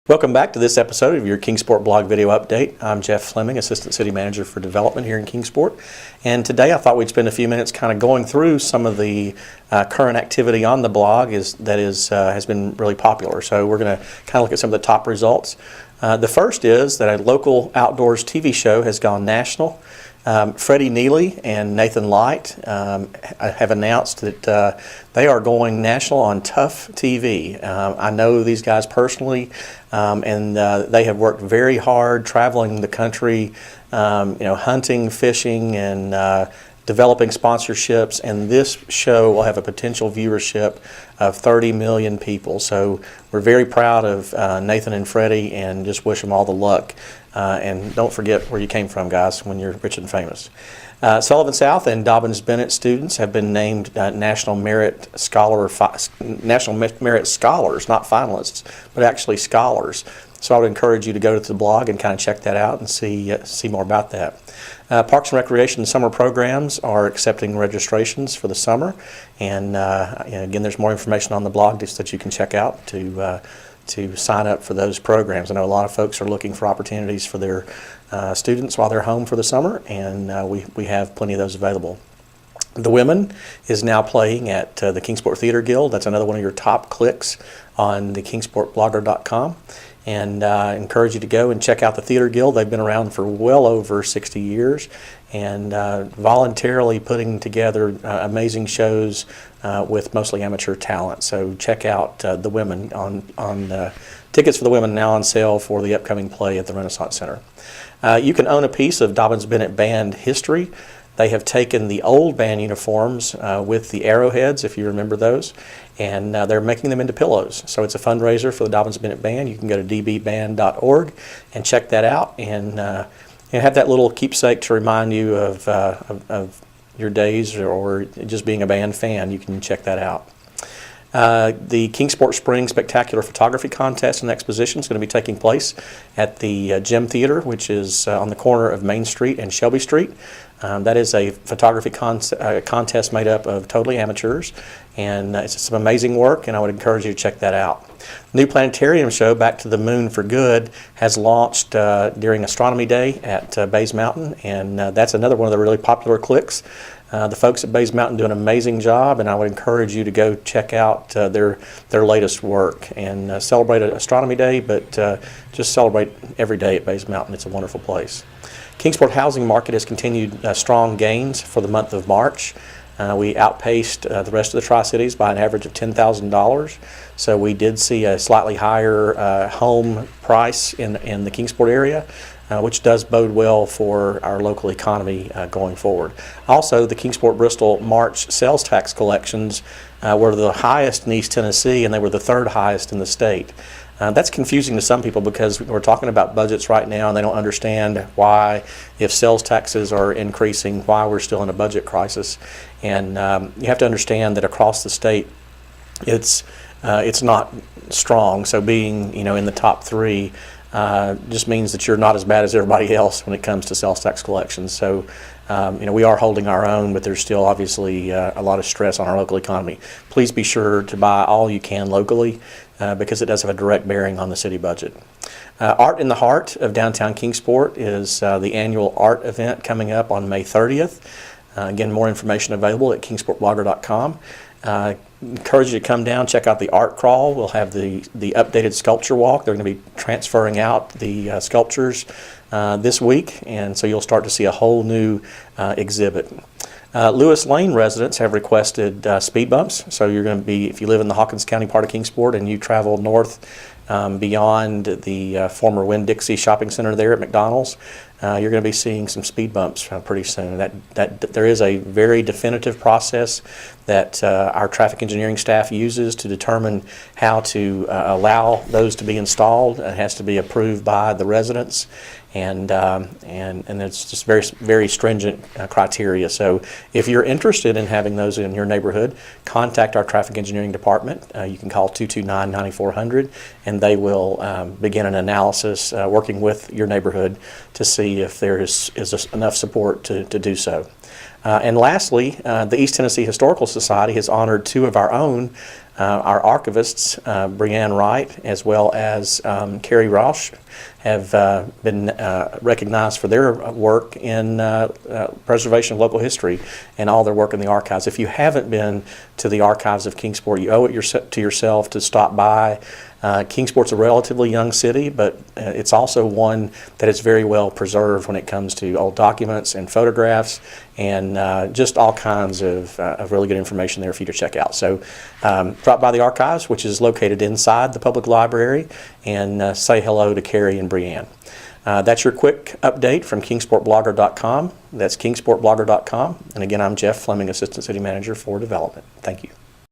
Welcome back to this episode of your Kingsport Blog Video Update. I'm Jeff Fleming, Assistant City Manager for Development here in Kingsport. And today I thought we'd spend a few minutes kind of going through some of the current activity on the blog has been really popular. So we're going to kind of look at some of the top results. The first is that a local outdoors TV show has gone national. Freddie Neely and Nathan Light have announced that they are going national on Tough TV. I know these guys personally, and they have worked very hard traveling the country, hunting, fishing, and developing sponsorships, and this show will have a potential viewership of 30 million people. So we're very proud of Nathan and Freddie and just wish them all the luck. And don't forget where you came from, guys, when you're rich and famous. Sullivan South and Dobbins Bennett students have been named National Merit Scholars, not finalists, but actually scholars. So I would encourage you to go to the blog and kind of check that out and see more about that. Parks and Recreation summer programs are accepting registrations for the summer, and again, there's more information on the blog just that you can check out to sign up for those programs. I know a lot of folks are looking for opportunities for their students while they're home for the summer, and we have plenty of those available. The Women is now playing at the Kingsport Theater Guild. That's another one of your top clicks on the KingsportBlogger.com. And I encourage you to go and check out the Theater Guild. They've been around for well over 60 years and voluntarily putting together amazing shows with mostly amateur talent. So check out The Women on tickets for The Women now on sale for the upcoming play at the Renaissance Center. You can own a piece of Dobbins Bennett band history. They have taken the old band uniforms with the arrowheads, if you remember those, and they're making them into pillows. So it's a fundraiser for the Dobbins Bennett Band. You can go to dbband.org and check that out, and have that little keepsake to remind you of your days or just being a band fan. You can check that out. The Kingsport Spring Spectacular Photography Contest and Exposition is going to be taking place at the Gem Theater, which is on the corner of Main Street and Shelby Street. That is a photography contest made up of totally amateurs, and it's some amazing work, and I would encourage you to check that out. The new planetarium show, Back to the Moon for Good, has launched during Astronomy Day at Bays Mountain, and that's another one of the really popular clicks. The folks at Bays Mountain do an amazing job, and I would encourage you to go check out their latest work and celebrate Astronomy Day, but just celebrate every day at Bays Mountain. It's a wonderful place. Kingsport housing market has continued strong gains for the month of March. We outpaced the rest of the Tri-Cities by an average of $10,000. So we did see a slightly higher home price in the Kingsport area, which does bode well for our local economy going forward. Also, the Kingsport Bristol March sales tax collections were the highest in East Tennessee, and they were the third highest in the state. That's confusing to some people because we're talking about budgets right now and they don't understand why, if sales taxes are increasing, why we're still in a budget crisis. And you have to understand that across the state it's not strong. So being in the top three just means that you're not as bad as everybody else when it comes to sales tax collections. So we are holding our own, but there's still obviously a lot of stress on our local economy. Please be sure to buy all you can locally because it does have a direct bearing on the city budget. Art in the Heart of Downtown Kingsport is the annual art event coming up on May 30th. Again, more information available at KingsportBlogger.com. Encourage you to come down, check out the art crawl. We'll have the updated sculpture walk. They're going to be transferring out the sculptures this week, and so you'll start to see a whole new exhibit. Lewis Lane residents have requested speed bumps, so you're going to be, if you live in the Hawkins County part of Kingsport and you travel north beyond the former Winn-Dixie shopping center there at McDonald's, you're going to be seeing some speed bumps pretty soon. That there is a very definitive process that our traffic engineering staff uses to determine how to allow those to be installed. It has to be approved by the residents, and it's just very, very stringent criteria. So if you're interested in having those in your neighborhood, contact our traffic engineering department. You can call 229-9400, and they will begin an analysis working with your neighborhood to see if there is enough support to do so. And lastly, the East Tennessee Historical Society has honored two of our own Our archivists, Brianne Wright, as well as Carrie Rausch, have been recognized for their work in preservation of local history and all their work in the archives. If you haven't been to the archives of Kingsport, you owe it to yourself to stop by. Kingsport's a relatively young city, but it's also one that is very well preserved when it comes to old documents and photographs and just all kinds of really good information there for you to check out. So drop by the archives, which is located inside the public library, and say hello to Carrie and Brianne. That's your quick update from KingsportBlogger.com. That's KingsportBlogger.com. And again, I'm Jeff Fleming, Assistant City Manager for Development. Thank you.